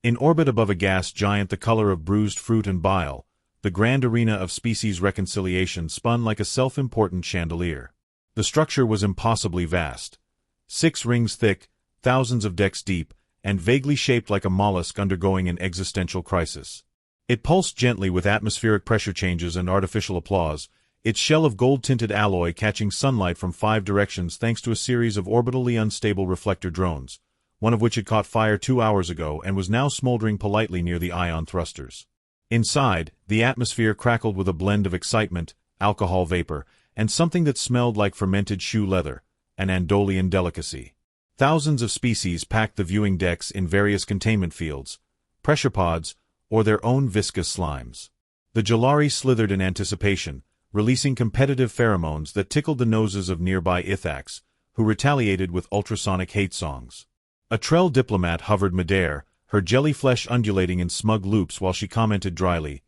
In orbit above a gas giant the color of bruised fruit and bile, the grand arena of species reconciliation spun like a self-important chandelier. The structure was impossibly vast. 6 rings thick, thousands of decks deep, and vaguely shaped like a mollusk undergoing an existential crisis. It pulsed gently with atmospheric pressure changes and artificial applause, its shell of gold-tinted alloy catching sunlight from 5 directions thanks to a series of orbitally unstable reflector drones, one of which had caught fire 2 hours ago and was now smoldering politely near the ion thrusters. Inside, the atmosphere crackled with a blend of excitement, alcohol vapor, and something that smelled like fermented shoe leather, an Andolian delicacy. Thousands of species packed the viewing decks in various containment fields, pressure pods, or their own viscous slimes. The Jalari slithered in anticipation, releasing competitive pheromones that tickled the noses of nearby Ithacs, who retaliated with ultrasonic hate songs. A Trell diplomat hovered midair, her jelly flesh undulating in smug loops while she commented dryly,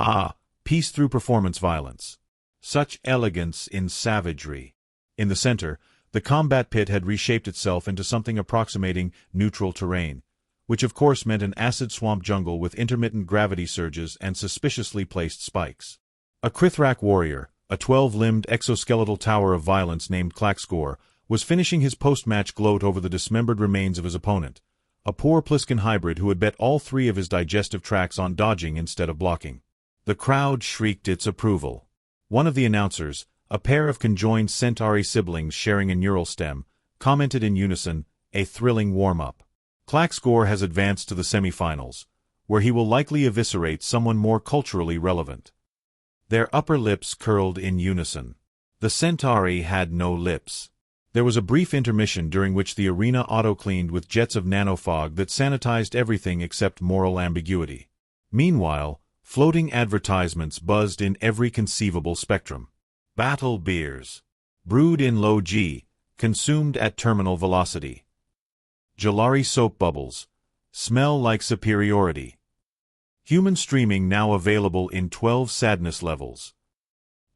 "Ah, peace through performance violence. Such elegance in savagery." In the center, the combat pit had reshaped itself into something approximating neutral terrain, which of course meant an acid swamp jungle with intermittent gravity surges and suspiciously placed spikes. A Krithrak warrior, a 12-limbed exoskeletal tower of violence named Klaxgor, was finishing his post-match gloat over the dismembered remains of his opponent, a poor Pliskin hybrid who had bet all 3 of his digestive tracts on dodging instead of blocking. The crowd shrieked its approval. One of the announcers, a pair of conjoined Centauri siblings sharing a neural stem, commented in unison, "A thrilling warm-up. Klaxgor has advanced to the semifinals, where he will likely eviscerate someone more culturally relevant." Their upper lips curled in unison. The Centauri had no lips. There was a brief intermission during which the arena auto-cleaned with jets of nanofog that sanitized everything except moral ambiguity. Meanwhile, floating advertisements buzzed in every conceivable spectrum. Battle beers. Brewed in low G, consumed at terminal velocity. Jalari soap bubbles. Smell like superiority. Human streaming now available in 12 sadness levels.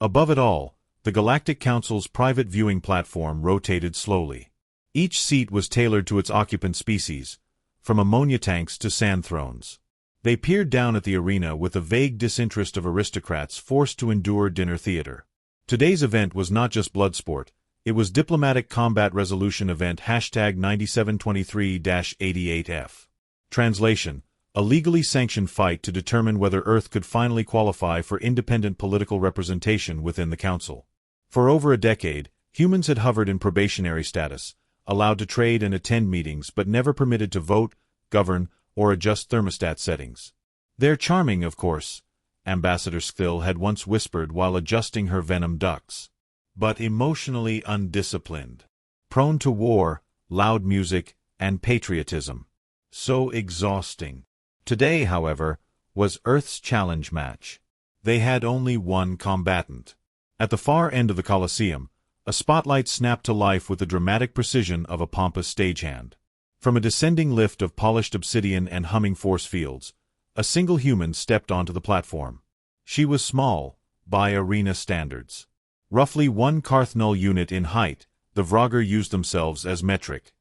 Above it all, the Galactic Council's private viewing platform rotated slowly. Each seat was tailored to its occupant species, from ammonia tanks to sand thrones. They peered down at the arena with the vague disinterest of aristocrats forced to endure dinner theater. Today's event was not just bloodsport, it was Diplomatic Combat Resolution Event #9723-88F. Translation: a legally sanctioned fight to determine whether Earth could finally qualify for independent political representation within the Council. For over a decade, humans had hovered in probationary status, allowed to trade and attend meetings but never permitted to vote, govern, or adjust thermostat settings. "They're charming, of course," Ambassador Skthil had once whispered while adjusting her venom ducts. "But emotionally undisciplined. Prone to war, loud music, and patriotism. So exhausting." Today, however, was Earth's challenge match. They had only one combatant. At the far end of the Colosseum, a spotlight snapped to life with the dramatic precision of a pompous stagehand. From a descending lift of polished obsidian and humming force fields, a single human stepped onto the platform. She was small, by arena standards. Roughly 1 Karth-Null unit in height, the Vrogger used themselves as metric.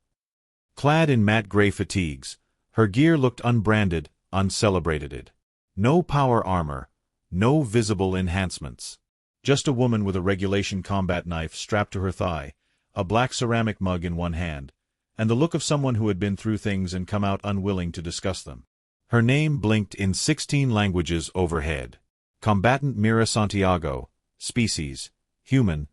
Clad in matte gray fatigues, her gear looked unbranded, uncelebrated. No power armor, no visible enhancements. Just a woman with a regulation combat knife strapped to her thigh, a black ceramic mug in one hand, and the look of someone who had been through things and come out unwilling to discuss them. Her name blinked in 16 languages overhead. Combatant Mira Santiago, species, human,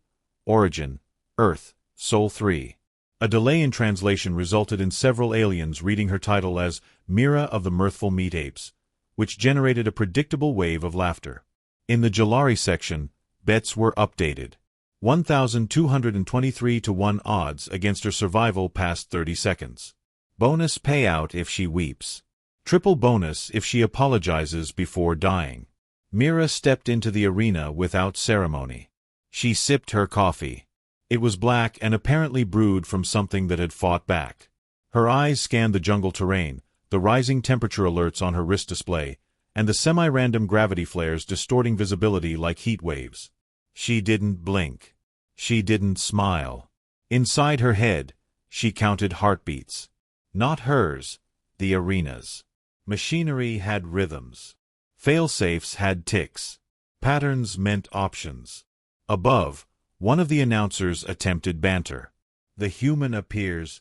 origin, Earth, Sol 3. A delay in translation resulted in several aliens reading her title as Mira of the Mirthful Meat Apes, which generated a predictable wave of laughter. In the Jalari section, bets were updated. 1,223 to 1 odds against her survival past 30 seconds. Bonus payout if she weeps. Triple bonus if she apologizes before dying. Mira stepped into the arena without ceremony. She sipped her coffee. It was black and apparently brewed from something that had fought back. Her eyes scanned the jungle terrain, the rising temperature alerts on her wrist display, and the semi-random gravity flares distorting visibility like heat waves. She didn't blink. She didn't smile. Inside her head, she counted heartbeats. Not hers, the arena's. Machinery had rhythms. Failsafes had ticks. Patterns meant options. Above, one of the announcers attempted banter. The human appears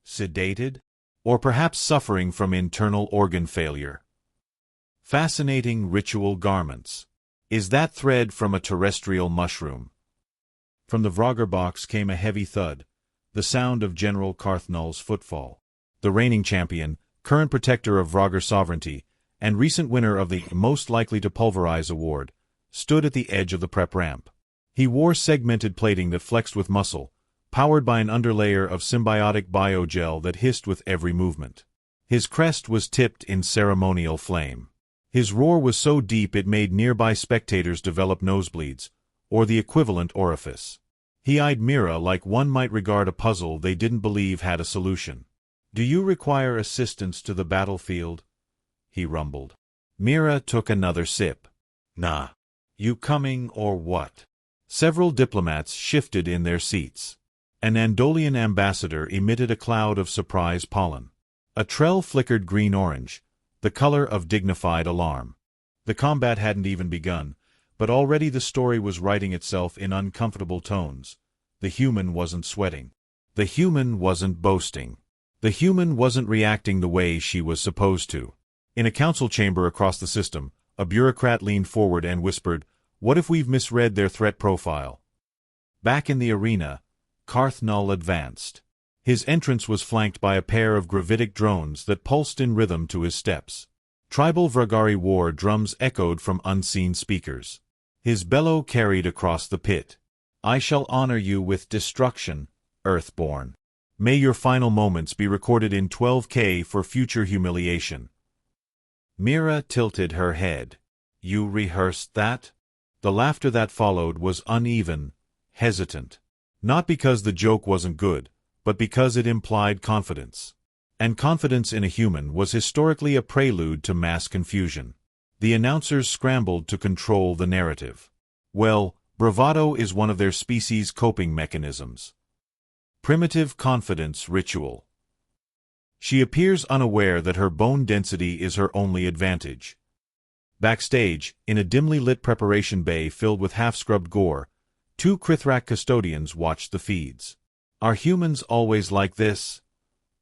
sedated, or perhaps suffering from internal organ failure. Fascinating ritual garments. Is that thread from a terrestrial mushroom? From the Vrogger box came a heavy thud, the sound of General Carthnall's footfall. The reigning champion, current protector of Vrogger sovereignty, and recent winner of the Most Likely to Pulverize award, stood at the edge of the prep ramp. He wore segmented plating that flexed with muscle, powered by an underlayer of symbiotic biogel that hissed with every movement. His crest was tipped in ceremonial flame. His roar was so deep it made nearby spectators develop nosebleeds, or the equivalent orifice. He eyed Mira like one might regard a puzzle they didn't believe had a solution. "Do you require assistance to the battlefield?" he rumbled. Mira took another sip. "Nah. You coming or what?" Several diplomats shifted in their seats. An Andolian ambassador emitted a cloud of surprise pollen. A Trell flickered green-orange, the color of dignified alarm. The combat hadn't even begun, but already the story was writing itself in uncomfortable tones. The human wasn't sweating. The human wasn't boasting. The human wasn't reacting the way she was supposed to. In a council chamber across the system, a bureaucrat leaned forward and whispered, "What if we've misread their threat profile?" Back in the arena, Carthnall advanced. His entrance was flanked by a pair of gravitic drones that pulsed in rhythm to his steps. Tribal Vragari war drums echoed from unseen speakers. His bellow carried across the pit. "I shall honor you with destruction, Earthborn. May your final moments be recorded in 12K for future humiliation." Mira tilted her head. "You rehearsed that?" The laughter that followed was uneven, hesitant. Not because the joke wasn't good, but because it implied confidence. And confidence in a human was historically a prelude to mass confusion. The announcers scrambled to control the narrative. Well, bravado is one of their species' coping mechanisms. Primitive confidence ritual. She appears unaware that her bone density is her only advantage. Backstage, in a dimly lit preparation bay filled with half-scrubbed gore, two Krithrak custodians watched the feeds. "Are humans always like this?"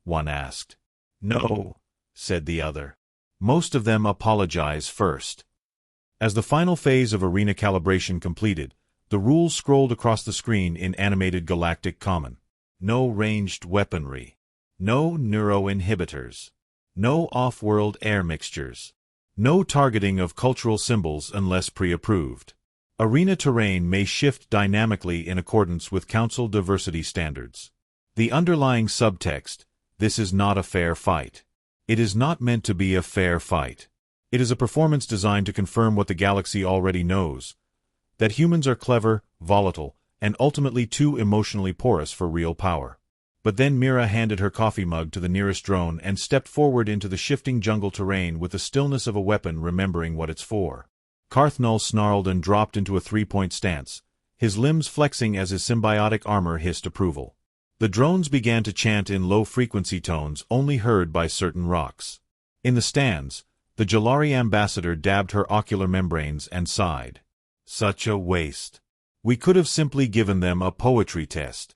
one asked. "No," said the other. "Most of them apologize first." As the final phase of arena calibration completed, the rules scrolled across the screen in animated Galactic common. No ranged weaponry. No neuroinhibitors. No off-world air mixtures. No targeting of cultural symbols unless pre-approved. Arena terrain may shift dynamically in accordance with Council diversity standards. The underlying subtext: this is not a fair fight. It is not meant to be a fair fight. It is a performance designed to confirm what the galaxy already knows: that humans are clever, volatile, and ultimately too emotionally porous for real power. But then Mira handed her coffee mug to the nearest drone and stepped forward into the shifting jungle terrain with the stillness of a weapon remembering what it's for. Carthnall snarled and dropped into a three-point stance, his limbs flexing as his symbiotic armor hissed approval. The drones began to chant in low-frequency tones only heard by certain rocks. In the stands, the Jalari ambassador dabbed her ocular membranes and sighed. "Such a waste. We could have simply given them a poetry test."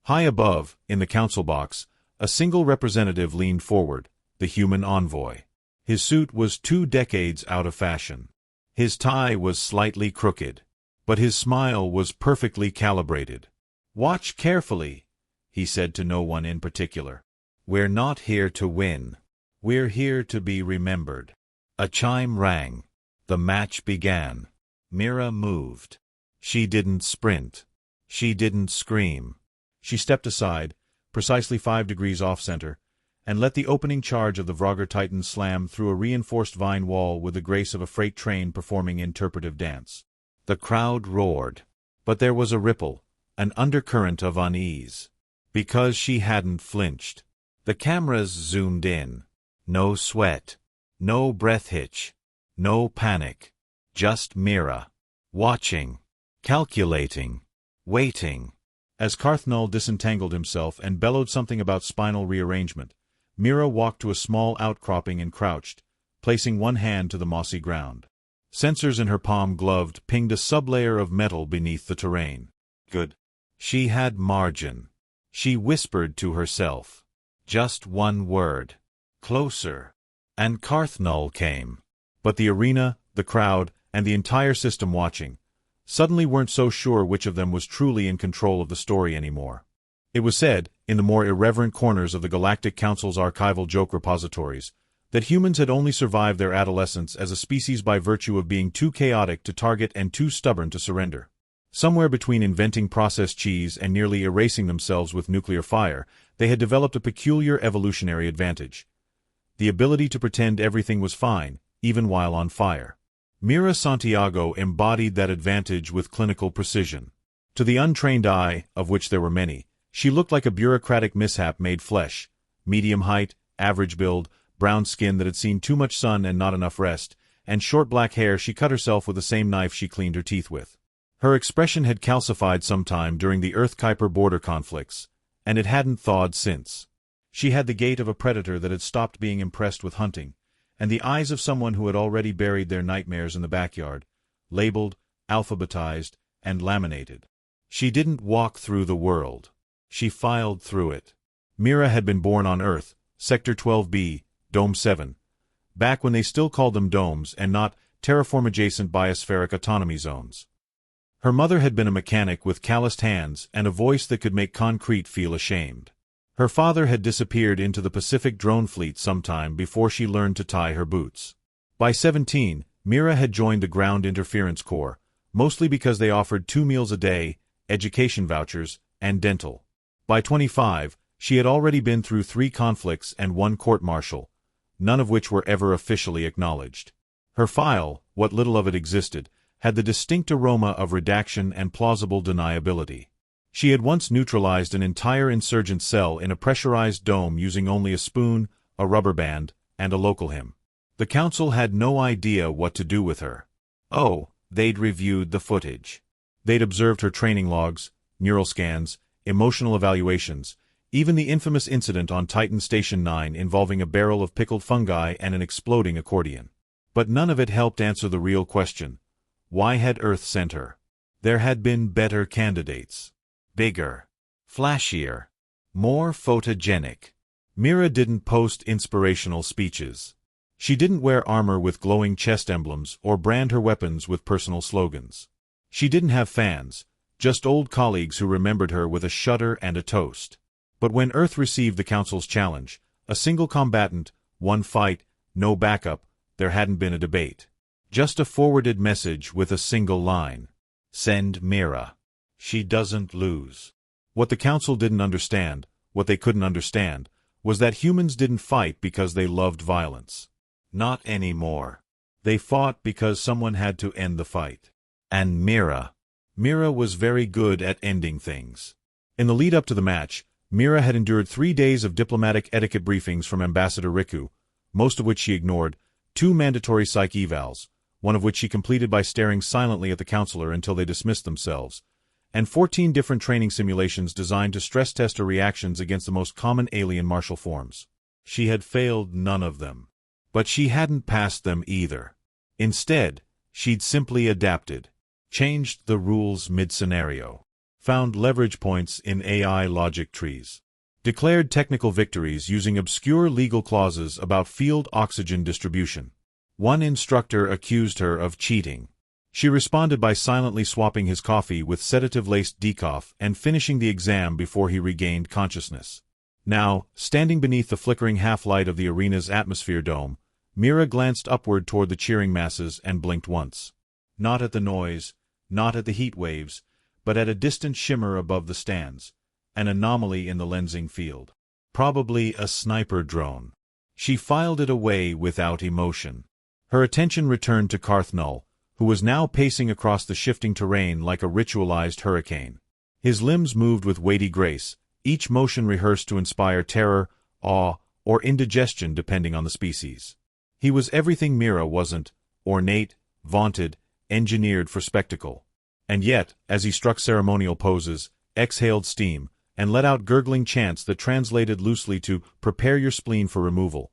High above, in the council box, a single representative leaned forward, the human envoy. His suit was 2 decades out of fashion. His tie was slightly crooked, but his smile was perfectly calibrated. "Watch carefully," he said to no one in particular. "We're not here to win. We're here to be remembered." A chime rang. The match began. Mira moved. She didn't sprint. She didn't scream. She stepped aside, precisely 5 degrees off-center, and let the opening charge of the Vrogger Titan slam through a reinforced vine wall with the grace of a freight train performing interpretive dance. The crowd roared. But there was a ripple, an undercurrent of unease. Because she hadn't flinched. The cameras zoomed in. No sweat. No breath hitch. No panic. Just Mira. Watching. Calculating. Waiting. As Carthnall disentangled himself and bellowed something about spinal rearrangement, Mira walked to a small outcropping and crouched, placing one hand to the mossy ground. Sensors in her palm gloved pinged a sublayer of metal beneath the terrain. Good. She had margin. She whispered to herself. Just one word. Closer. And Carthnall came. But the arena, the crowd, and the entire system watching suddenly weren't so sure which of them was truly in control of the story anymore. It was said, in the more irreverent corners of the Galactic Council's archival joke repositories, that humans had only survived their adolescence as a species by virtue of being too chaotic to target and too stubborn to surrender. Somewhere between inventing processed cheese and nearly erasing themselves with nuclear fire, they had developed a peculiar evolutionary advantage: the ability to pretend everything was fine, even while on fire. Mira Santiago embodied that advantage with clinical precision. To the untrained eye, of which there were many, she looked like a bureaucratic mishap made flesh: medium height, average build, brown skin that had seen too much sun and not enough rest, and short black hair she cut herself with the same knife she cleaned her teeth with. Her expression had calcified sometime during the Earth-Kuiper border conflicts, and it hadn't thawed since. She had the gait of a predator that had stopped being impressed with hunting, and the eyes of someone who had already buried their nightmares in the backyard, labeled, alphabetized, and laminated. She didn't walk through the world. She filed through it. Mira had been born on Earth, Sector 12B, Dome 7, back when they still called them domes and not terraform-adjacent biospheric autonomy zones. Her mother had been a mechanic with calloused hands and a voice that could make concrete feel ashamed. Her father had disappeared into the Pacific drone fleet sometime before she learned to tie her boots. By 17, Mira had joined the Ground Interference Corps, mostly because they offered 2 meals a day, education vouchers, and dental. By 25, she had already been through 3 conflicts and 1 court-martial, none of which were ever officially acknowledged. Her file, what little of it existed, had the distinct aroma of redaction and plausible deniability. She had once neutralized an entire insurgent cell in a pressurized dome using only a spoon, a rubber band, and a local hymn. The council had no idea what to do with her. Oh, they'd reviewed the footage. They'd observed her training logs, neural scans, emotional evaluations, even the infamous incident on Titan Station 9 involving a barrel of pickled fungi and an exploding accordion. But none of it helped answer the real question: why had Earth sent her? There had been better candidates. Bigger. Flashier. More photogenic. Mira didn't post inspirational speeches. She didn't wear armor with glowing chest emblems or brand her weapons with personal slogans. She didn't have fans, just old colleagues who remembered her with a shudder and a toast. But when Earth received the Council's challenge, a single combatant, one fight, no backup, there hadn't been a debate. Just a forwarded message with a single line. Send Mira. She doesn't lose. What the Council didn't understand, what they couldn't understand, was that humans didn't fight because they loved violence. Not anymore. They fought because someone had to end the fight. And Mira was very good at ending things. In the lead-up to the match, Mira had endured 3 days of diplomatic etiquette briefings from Ambassador Riku, most of which she ignored, 2 mandatory psych evals, one of which she completed by staring silently at the counselor until they dismissed themselves, and 14 different training simulations designed to stress-test her reactions against the most common alien martial forms. She had failed none of them. But she hadn't passed them either. Instead, she'd simply adapted, changed the rules mid-scenario, found leverage points in AI logic trees, declared technical victories using obscure legal clauses about field oxygen distribution. One instructor accused her of cheating. She responded by silently swapping his coffee with sedative-laced decaf and finishing the exam before he regained consciousness. Now, standing beneath the flickering half-light of the arena's atmosphere dome, Mira glanced upward toward the cheering masses and blinked once. Not at the noise, not at the heat waves, but at a distant shimmer above the stands, an anomaly in the lensing field. Probably a sniper drone. She filed it away without emotion. Her attention returned to Carthnall, who was now pacing across the shifting terrain like a ritualized hurricane. His limbs moved with weighty grace, each motion rehearsed to inspire terror, awe, or indigestion depending on the species. He was everything Mira wasn't: ornate, vaunted, engineered for spectacle. And yet, as he struck ceremonial poses, exhaled steam, and let out gurgling chants that translated loosely to "prepare your spleen for removal."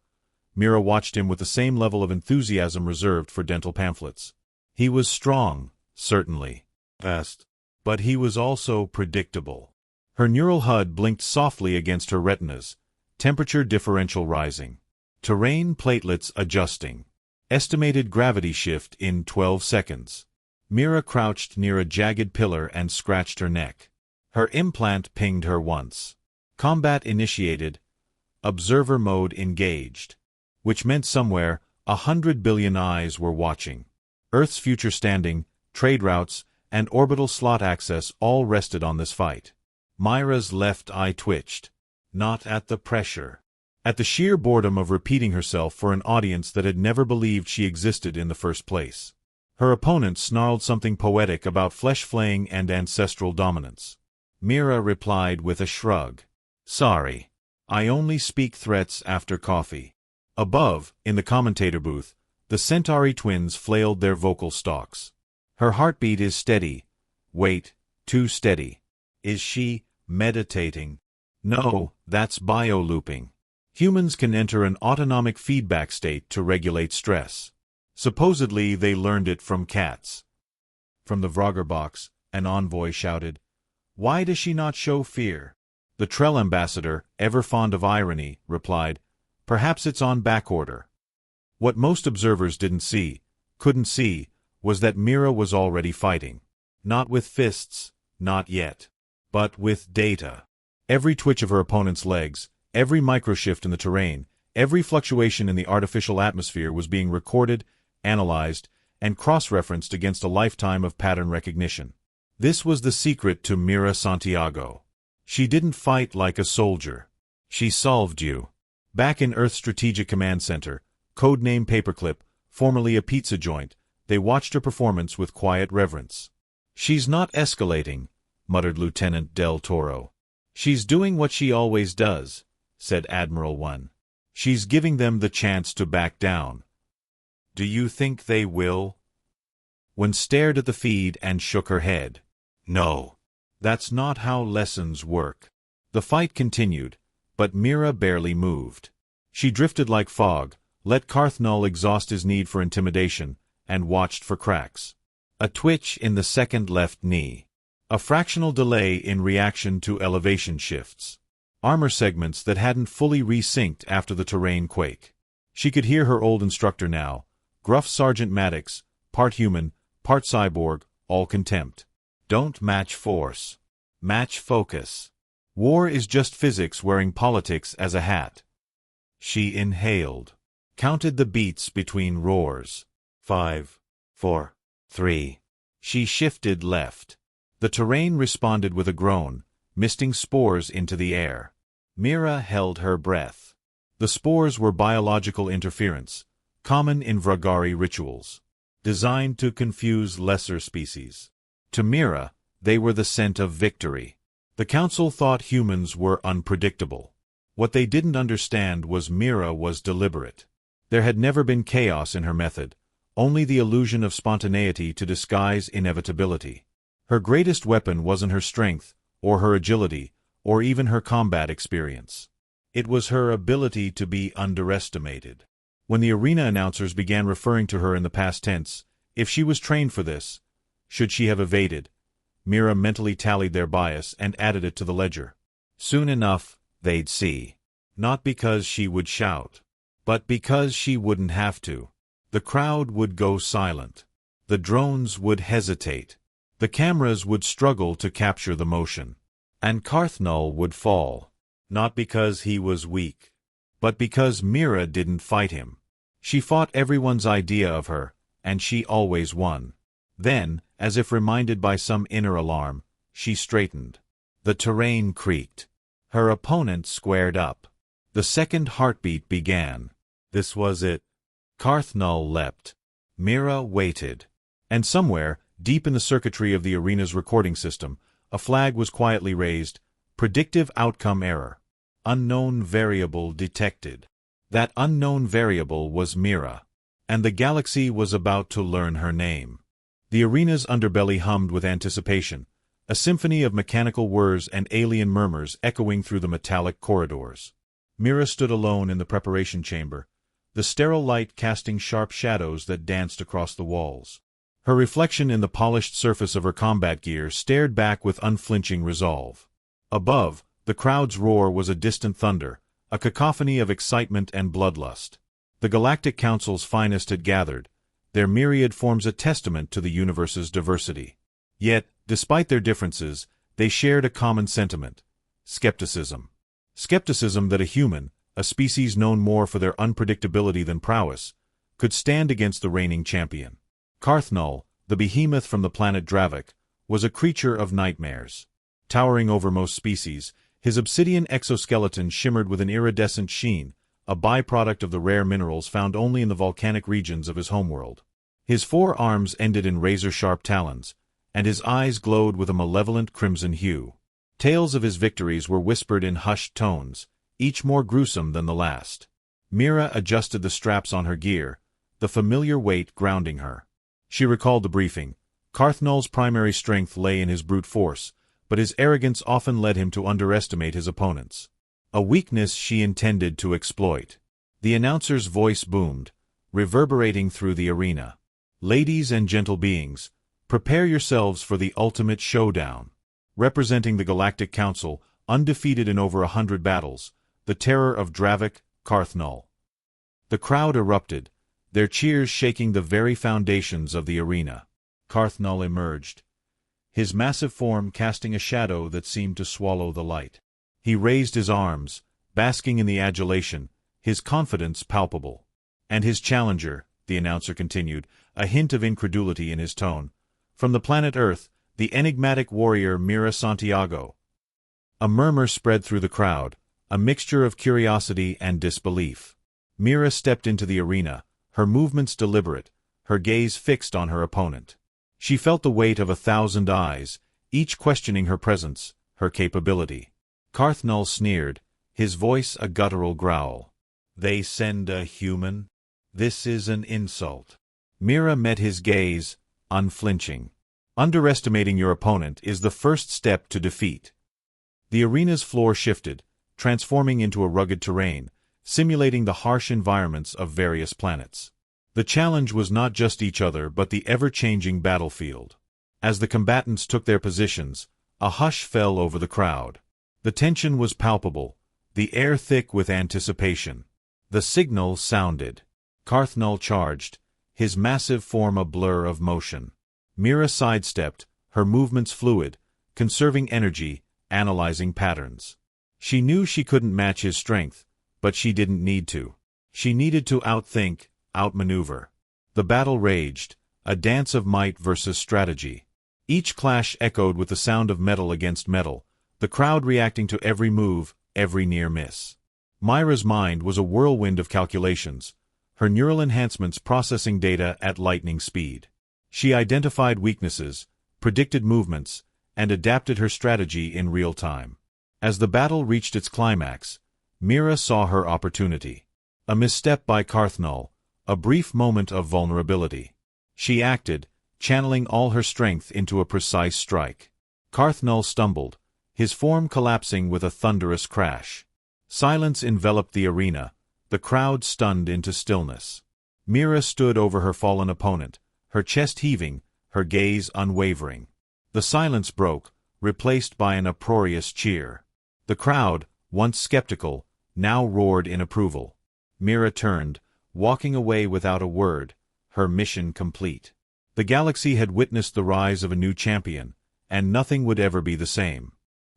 Mira watched him with the same level of enthusiasm reserved for dental pamphlets. He was strong, certainly. Fast. But he was also predictable. Her neural HUD blinked softly against her retinas, temperature differential rising. Terrain platelets adjusting. Estimated gravity shift in 12 seconds. Mira crouched near a jagged pillar and scratched her neck. Her implant pinged her once. Combat initiated. Observer mode engaged. Which meant somewhere 100 billion eyes were watching. Earth's future standing, trade routes, and orbital slot access all rested on this fight. Myra's left eye twitched. Not at the pressure. At the sheer boredom of repeating herself for an audience that had never believed she existed in the first place. Her opponent snarled something poetic about flesh-flaying and ancestral dominance. Mira replied with a shrug. "Sorry. I only speak threats after coffee." Above, in the commentator booth, the Centauri twins flailed their vocal stalks. Her heartbeat is steady. Wait, too steady. Is she meditating? No, that's biolooping. Humans can enter an autonomic feedback state to regulate stress. Supposedly they learned it from cats. From the Vrogger box, an envoy shouted, "Why does she not show fear?" The Trell ambassador, ever fond of irony, replied, "Perhaps it's on backorder." What most observers couldn't see, was that Mira was already fighting. Not with fists, not yet. But with data. Every twitch of her opponent's legs, every microshift in the terrain, every fluctuation in the artificial atmosphere was being recorded, analyzed, and cross-referenced against a lifetime of pattern recognition. This was the secret to Mira Santiago. She didn't fight like a soldier. She solved you. Back in Earth's Strategic Command Center, codename Paperclip, formerly a pizza joint, they watched her performance with quiet reverence. "She's not escalating," muttered Lieutenant Del Toro. "She's doing what she always does," said Admiral One. "She's giving them the chance to back down." "Do you think they will?" One stared at the feed and shook her head. "No. That's not how lessons work." The fight continued, but Mira barely moved. She drifted like fog, let Carthnal exhaust his need for intimidation, and watched for cracks. A twitch in the second left knee. A fractional delay in reaction to elevation shifts. Armor segments that hadn't fully resynced after the terrain quake. She could hear her old instructor now, gruff Sergeant Maddox, part human, part cyborg, all contempt. "Don't match force. Match focus. War is just physics wearing politics as a hat." She inhaled. Counted the beats between roars. 5, 4, 3. She shifted left. The terrain responded with a groan, misting spores into the air. Mira held her breath. The spores were biological interference, common in Vragari rituals, designed to confuse lesser species. To Mira, they were the scent of victory. The Council thought humans were unpredictable. What they didn't understand was Mira was deliberate. There had never been chaos in her method, only the illusion of spontaneity to disguise inevitability. Her greatest weapon wasn't her strength, or her agility, or even her combat experience. It was her ability to be underestimated. When the arena announcers began referring to her in the past tense, if she was trained for this, should she have evaded? Mira mentally tallied their bias and added it to the ledger. Soon enough, they'd see. Not because she would shout, but because she wouldn't have to. The crowd would go silent. The drones would hesitate. The cameras would struggle to capture the motion. And Carthnal would fall. Not because he was weak, but because Mira didn't fight him. She fought everyone's idea of her, and she always won. Then, as if reminded by some inner alarm, she straightened. The terrain creaked. Her opponent squared up. The second heartbeat began. This was it. Carthnal leapt. Mira waited. And somewhere, deep in the circuitry of the arena's recording system, a flag was quietly raised. Predictive outcome error. Unknown variable detected. That unknown variable was Mira. And the galaxy was about to learn her name. The arena's underbelly hummed with anticipation. a symphony of mechanical whirs and alien murmurs echoing through the metallic corridors. Mira stood alone in the preparation chamber, the sterile light casting sharp shadows that danced across the walls. Her reflection in the polished surface of her combat gear stared back with unflinching resolve. Above, the crowd's roar was a distant thunder, a cacophony of excitement and bloodlust. The Galactic Council's finest had gathered, their myriad forms a testament to the universe's diversity. Yet, despite their differences, they shared a common sentiment: skepticism. Skepticism that a human, a species known more for their unpredictability than prowess, could stand against the reigning champion. Karthnal, the behemoth from the planet Dravik, was a creature of nightmares. Towering over most species, his obsidian exoskeleton shimmered with an iridescent sheen, a byproduct of the rare minerals found only in the volcanic regions of his homeworld. His 4 arms ended in razor-sharp talons, and his eyes glowed with a malevolent crimson hue. Tales of his victories were whispered in hushed tones, each more gruesome than the last. Mira adjusted the straps on her gear, the familiar weight grounding her. She recalled the briefing. Karthnal's primary strength lay in his brute force, but his arrogance often led him to underestimate his opponents. A weakness she intended to exploit. The announcer's voice boomed, reverberating through the arena. Ladies and gentle beings, prepare yourselves for the ultimate showdown. Representing the Galactic Council, undefeated in over 100 battles, the terror of Dravik, Karthnal. The crowd erupted, their cheers shaking the very foundations of the arena. Karthnal emerged, his massive form casting a shadow that seemed to swallow the light. He raised his arms, basking in the adulation, his confidence palpable. And his challenger, the announcer continued, a hint of incredulity in his tone, from the planet Earth, the enigmatic warrior Mira Santiago. A murmur spread through the crowd, a mixture of curiosity and disbelief. Mira stepped into the arena, her movements deliberate, her gaze fixed on her opponent. She felt the weight of 1,000 eyes, each questioning her presence, her capability. Karthnal sneered, his voice a guttural growl. They send a human? This is an insult. Mira met his gaze, unflinching. Underestimating your opponent is the first step to defeat. The arena's floor shifted, transforming into a rugged terrain, simulating the harsh environments of various planets. The challenge was not just each other but the ever-changing battlefield. As the combatants took their positions, a hush fell over the crowd. The tension was palpable, the air thick with anticipation. The signal sounded. Karthnal charged, his massive form a blur of motion. Mira sidestepped, her movements fluid, conserving energy, analyzing patterns. She knew she couldn't match his strength, but she didn't need to. She needed to outthink, outmaneuver. The battle raged, a dance of might versus strategy. Each clash echoed with the sound of metal against metal, the crowd reacting to every move, every near miss. Mira's mind was a whirlwind of calculations, her neural enhancements processing data at lightning speed. She identified weaknesses, predicted movements, and adapted her strategy in real time. As the battle reached its climax, Mira saw her opportunity. A misstep by Karthnal, a brief moment of vulnerability. She acted, channeling all her strength into a precise strike. Karthnal stumbled, his form collapsing with a thunderous crash. Silence enveloped the arena, the crowd stunned into stillness. Mira stood over her fallen opponent, her chest heaving, her gaze unwavering. The silence broke, replaced by an uproarious cheer. The crowd, once skeptical, now roared in approval. Mira turned, walking away without a word, her mission complete. The galaxy had witnessed the rise of a new champion, and nothing would ever be the same.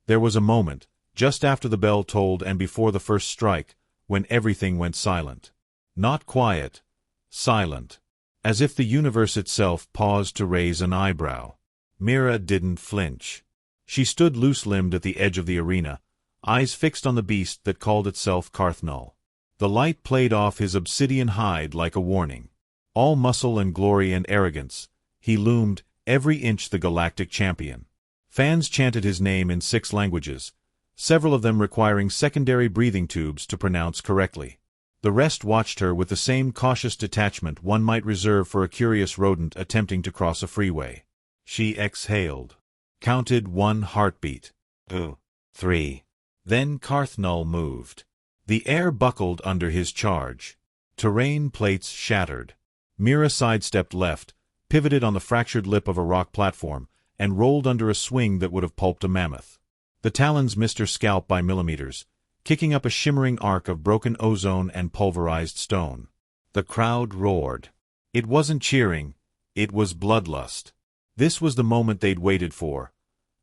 There was a moment, just after the bell tolled and before the first strike, when everything went silent. Not quiet, silent. As if the universe itself paused to raise an eyebrow. Mira didn't flinch. She stood loose-limbed at the edge of the arena, eyes fixed on the beast that called itself Karthnal. The light played off his obsidian hide like a warning. All muscle and glory and arrogance, he loomed, every inch the galactic champion. Fans chanted his name in 6 languages, several of them requiring secondary breathing tubes to pronounce correctly. The rest watched her with the same cautious detachment one might reserve for a curious rodent attempting to cross a freeway. She exhaled. Counted 1 heartbeat. 2, 3. Then Carthnal moved. The air buckled under his charge. Terrain plates shattered. Mira sidestepped left, pivoted on the fractured lip of a rock platform, and rolled under a swing that would have pulped a mammoth. The talons missed her scalp by millimeters, kicking up a shimmering arc of broken ozone and pulverized stone. The crowd roared. It wasn't cheering, it was bloodlust. This was the moment they'd waited for.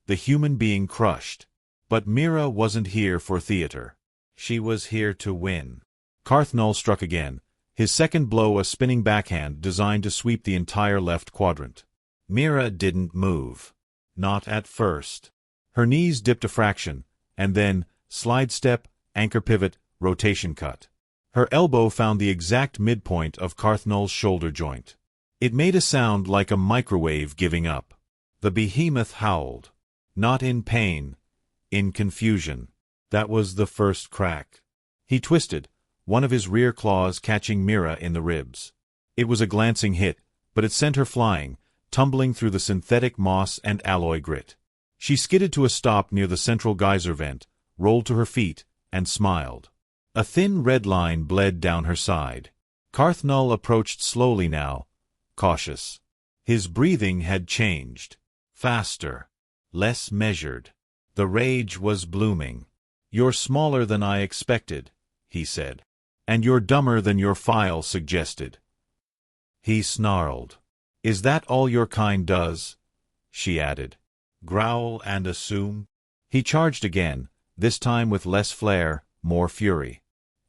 The human being crushed. But Mira wasn't here for theater. She was here to win. Carthnal struck again, his second blow a spinning backhand designed to sweep the entire left quadrant. Mira didn't move. Not at first. Her knees dipped a fraction, and then, slide step, anchor pivot, rotation cut. Her elbow found the exact midpoint of Carthnal's shoulder joint. It made a sound like a microwave giving up. The behemoth howled. Not in pain, in confusion. That was the first crack. He twisted, one of his rear claws catching Mira in the ribs. It was a glancing hit, but it sent her flying, tumbling through the synthetic moss and alloy grit. She skidded to a stop near the central geyser vent, rolled to her feet, and smiled. A thin red line bled down her side. Carthnal approached slowly now, cautious. His breathing had changed. Faster. Less measured. The rage was blooming. "You're smaller than I expected," he said. "And you're dumber than your file suggested." He snarled. "Is that all your kind does?" she added. "Growl and assume?" He charged again, this time with less flair, more fury.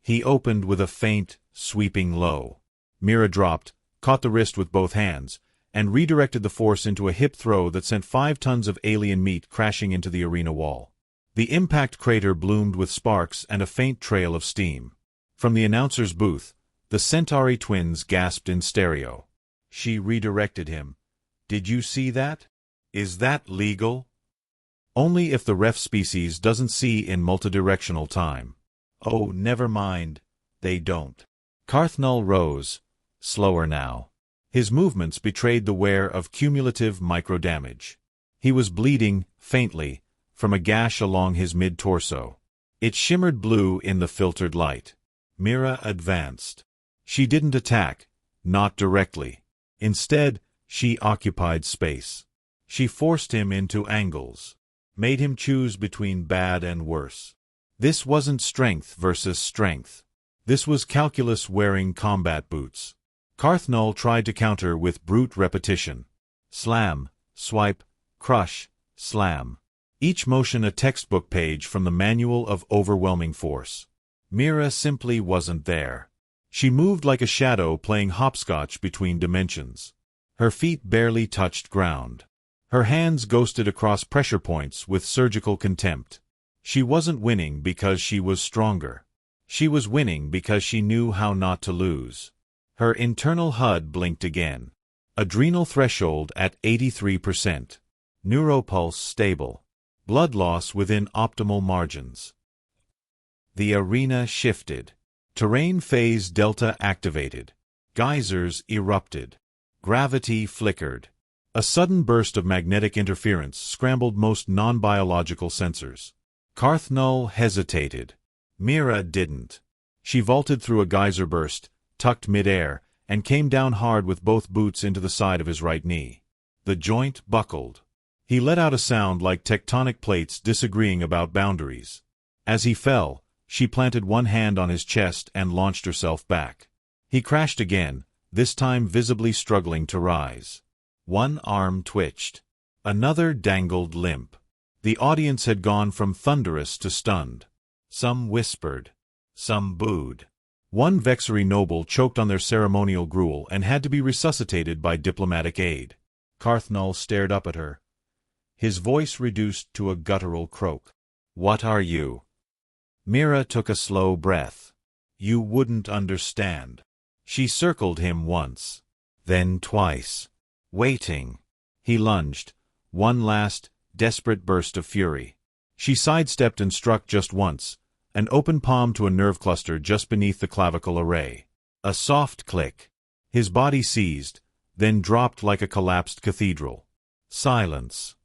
He opened with a faint, sweeping low. Mira dropped, caught the wrist with both hands, and redirected the force into a hip throw that sent 5 tons of alien meat crashing into the arena wall. The impact crater bloomed with sparks and a faint trail of steam. From the announcer's booth, the Centauri twins gasped in stereo. She redirected him. "Did you see that? Is that legal?" "Only if the ref species doesn't see in multidirectional time." "Oh, never mind. They don't." Carthnal rose, slower now. His movements betrayed the wear of cumulative microdamage. He was bleeding, faintly, from a gash along his mid-torso. It shimmered blue in the filtered light. Mira advanced. She didn't attack, not directly. Instead, she occupied space. She forced him into angles. Made him choose between bad and worse. This wasn't strength versus strength. This was calculus wearing combat boots. Carthnal tried to counter with brute repetition. Slam, swipe, crush, slam. Each motion a textbook page from the manual of overwhelming force. Mira simply wasn't there. She moved like a shadow playing hopscotch between dimensions. Her feet barely touched ground. Her hands ghosted across pressure points with surgical contempt. She wasn't winning because she was stronger. She was winning because she knew how not to lose. Her internal HUD blinked again. Adrenal threshold at 83%. Neuropulse stable. Blood loss within optimal margins. The arena shifted. Terrain phase delta activated. Geysers erupted. Gravity flickered. A sudden burst of magnetic interference scrambled most non-biological sensors. Carthnal hesitated. Mira didn't. She vaulted through a geyser burst, tucked mid-air, and came down hard with both boots into the side of his right knee. The joint buckled. He let out a sound like tectonic plates disagreeing about boundaries. As he fell, she planted one hand on his chest and launched herself back. He crashed again, this time visibly struggling to rise. One arm twitched. Another dangled limp. The audience had gone from thunderous to stunned. Some whispered. Some booed. One Vexary noble choked on their ceremonial gruel and had to be resuscitated by diplomatic aid. Carthnal stared up at her. His voice reduced to a guttural croak. "What are you?" Mira took a slow breath. "You wouldn't understand." She circled him once. Then twice. Waiting. He lunged. One last, desperate burst of fury. She sidestepped and struck just once, an open palm to a nerve cluster just beneath the clavicle array. A soft click. His body seized, then dropped like a collapsed cathedral. Silence.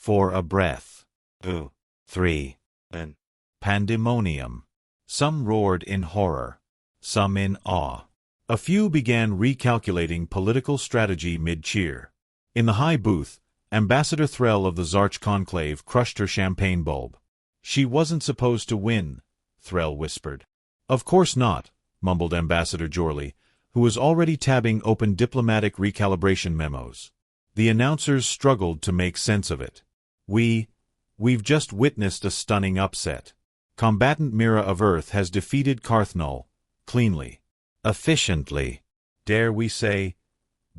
For a breath. 2, 3, and pandemonium. Some roared in horror, some in awe. A few began recalculating political strategy mid-cheer. In the high booth, Ambassador Threll of the Zarch Conclave crushed her champagne bulb. "She wasn't supposed to win," Threll whispered. "Of course not," mumbled Ambassador Jorley, who was already tabbing open diplomatic recalibration memos. The announcers struggled to make sense of it. We've just witnessed a stunning upset. Combatant Mira of Earth has defeated Carthnal, cleanly, efficiently, dare we say,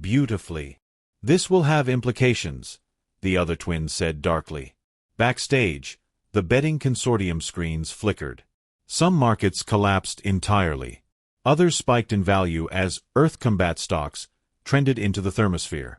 beautifully. This will have implications, the other twin said darkly. Backstage, the betting consortium screens flickered. Some markets collapsed entirely. Others spiked in value as Earth combat stocks trended into the thermosphere.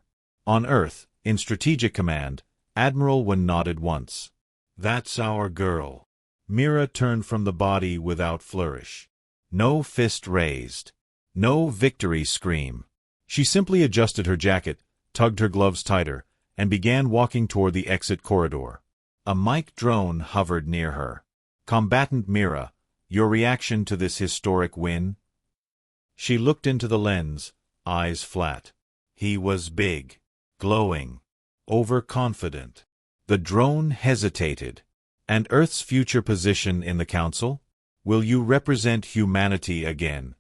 On Earth, in Strategic Command, Admiral Wen nodded once. "That's our girl." Mira turned from the body without flourish. No fist raised. No victory scream. She simply adjusted her jacket, tugged her gloves tighter, and began walking toward the exit corridor. A mic drone hovered near her. "Combatant Mira, your reaction to this historic win?" She looked into the lens, eyes flat. He was big, glowing, overconfident. The drone hesitated. "And Earth's future position in the Council? Will you represent humanity again?"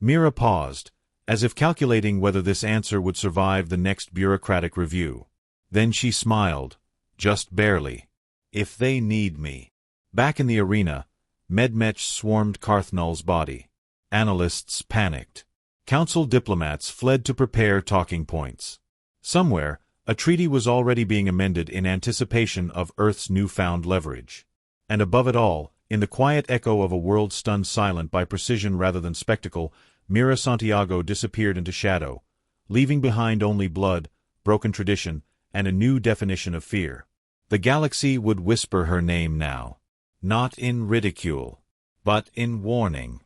Mira paused, as if calculating whether this answer would survive the next bureaucratic review. Then she smiled, just barely. "If they need me." Back in the arena, Medmech swarmed Carthnal's body. Analysts panicked. Council diplomats fled to prepare talking points. Somewhere, a treaty was already being amended in anticipation of Earth's newfound leverage. And above it all, in the quiet echo of a world stunned silent by precision rather than spectacle, Mira Santiago disappeared into shadow, leaving behind only blood, broken tradition, and a new definition of fear. The galaxy would whisper her name now. Not in ridicule, but in warning.